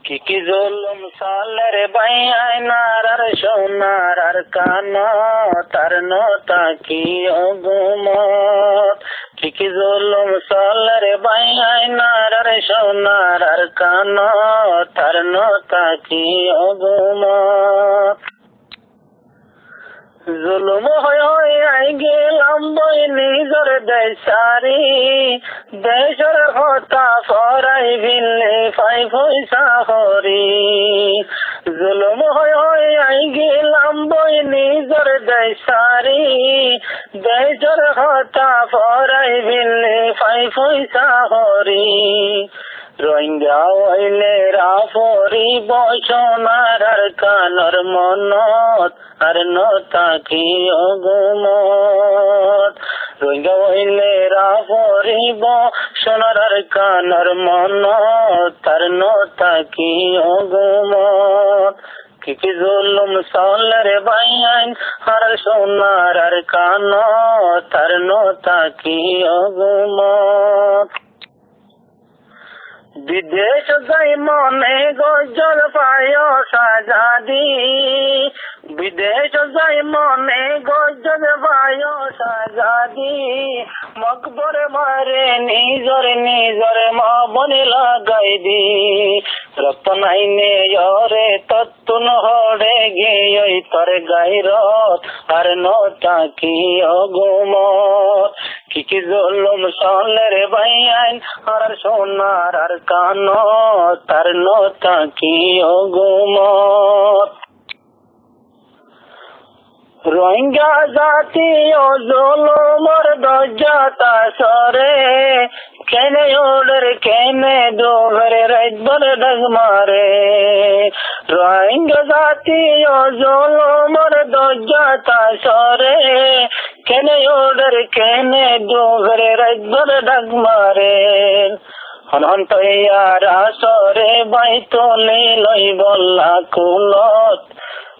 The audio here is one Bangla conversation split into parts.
কি জুলুম সালের বাইনার আর সোনার আর কানো তার নতা কি অগুমত কি জুলুম সালের বাইনার আর সোনার আর কানো তার নতা কি অগুমত জুলুম হয়ে আই গেলাম বই নিজর দেশারি দেশর হতা ফরাই ভিলে ফাই পয়সা হরি জুলুম হয়ে আই গেলাম বই নিজর দেশারি দেশর হতা ফরাই ভিলে ফাই পয়সা হরি রোহিঙ্গা হইলে রাফরি বসনার আর কানর মনত আর নতা কি অগুমত রোহিঙ্গা হইলে রাফরি বসনার আর কানর মনত আর নতা কি অগুমত কি জুলুম সালের বাইন আর সোনার আর কানত আর নতা কি অগুমত বিদেশ যাই মনে গজল পায় সাজাদি বিদেশ যাই মনে গজল পায় সাজাদি মকবর মারে নিজর মা বনে লাগাই দি রক্ত নাইনে রে তত্তুন হড়ে গিয়ে তোর গাইরত আর নতা কি অগুমত কি জুলুম সালের বাইন আর সোনার আর কানো তার নতা কি অগুমত রোহিঙ্গা জাতি ও জুলুমর দজ্জাতা সরে কেনে ওডর কেনে দোভরে রাইতবর ডগমারে রোহিঙ্গা জাতি ও জুলুমর দজ্জাতা সরে কেনে ওডর কেনে দোভরে রাইতবর ডগমারে হন তৈয়ারা সরে বাইতলে লই বল্লা কুলত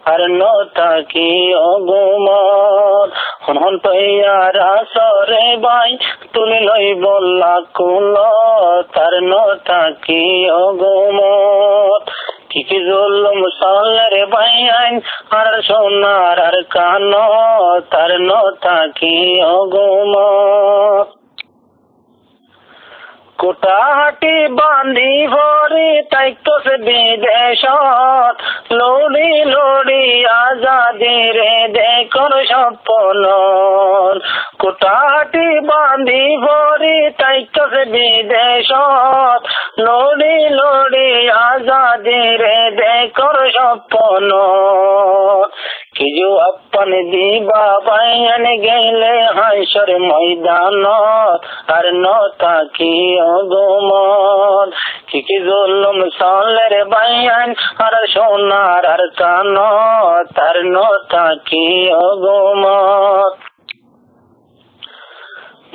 আর নতা কি অগুমত হন তৈয়ারা সরে বাই তুলে লই বল্লা কুলত আর নতা কি অগুমত কি জুলুম সালের বাইন আর সোনার আর কানো তার নতা কি অগুমত কোটাহাটি বান্ধি ভরি তাইকস বিদেশত লড়ি লড়ি আজাদি রে দেখর স্বপ্ন কোটাহাটি বান্ধি ভরি তাইকস বিদেশত লড়ি লড়ি আজাদি রে দেখর স্বপ্ন কি যো আপন দিবা বাইন গেলে হাসর ময়দানত আর নতা কি অগুমত কি জুলুম সালের বাইন আর সোনার আর কানো তার নতা কি অগুমত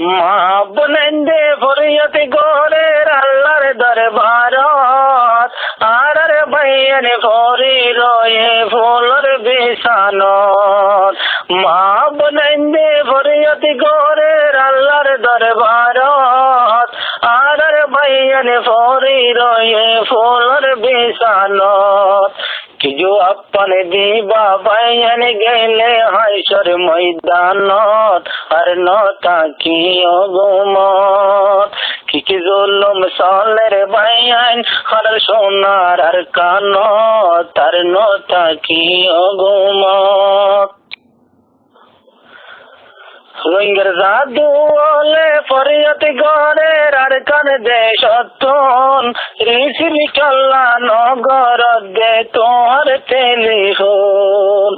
মা বনেন্দে ফরিয়ত গোরের আল্লাহর দরবারত আর বাইন ফরি রয়ে ফুলর বিছানত মা বনেন্দে ফরিয়ত গোরের আল্লাহর দরবারত আর বাইন ফরি রয়ে ফুলর বিছানত কি যো আপন দিবা বাইন গেলে হাসর ময়দানত আর নতা কি অগুমত কি জুলুম সালের বাইন আর সোনার আর কানো তার নতা কি অগুমত রোহিঙ্গার জাদু ওলে ফরিয়ত গড়ের আর কান দেশতন রিসিবি কাল্লা নগর দে তোর টেলিফোন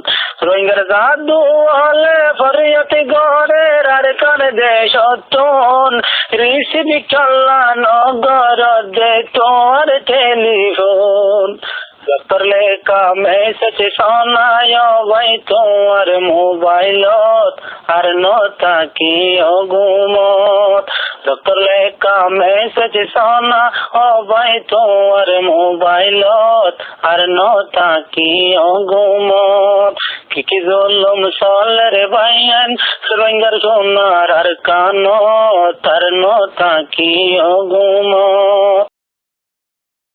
রোহিঙ্গার জাদু ওলে ফরিয়ত গড়ের আর কান দেশতন রিসিবি কাল্লা নগর দে তোর টেলিফোন डॉक्टर लेका मैसेज सोनायो भाई तोर मोबाइलत আর নতা কি অগুমত ডক্টর লেকা মেসেজ সোনা ও ভাই তোর মোবাইলত আর নতা কি অগুমত কি জুলুম সালের বাইন রোহিঙ্গার সোনার আর কানো তার নতা কি অগুমত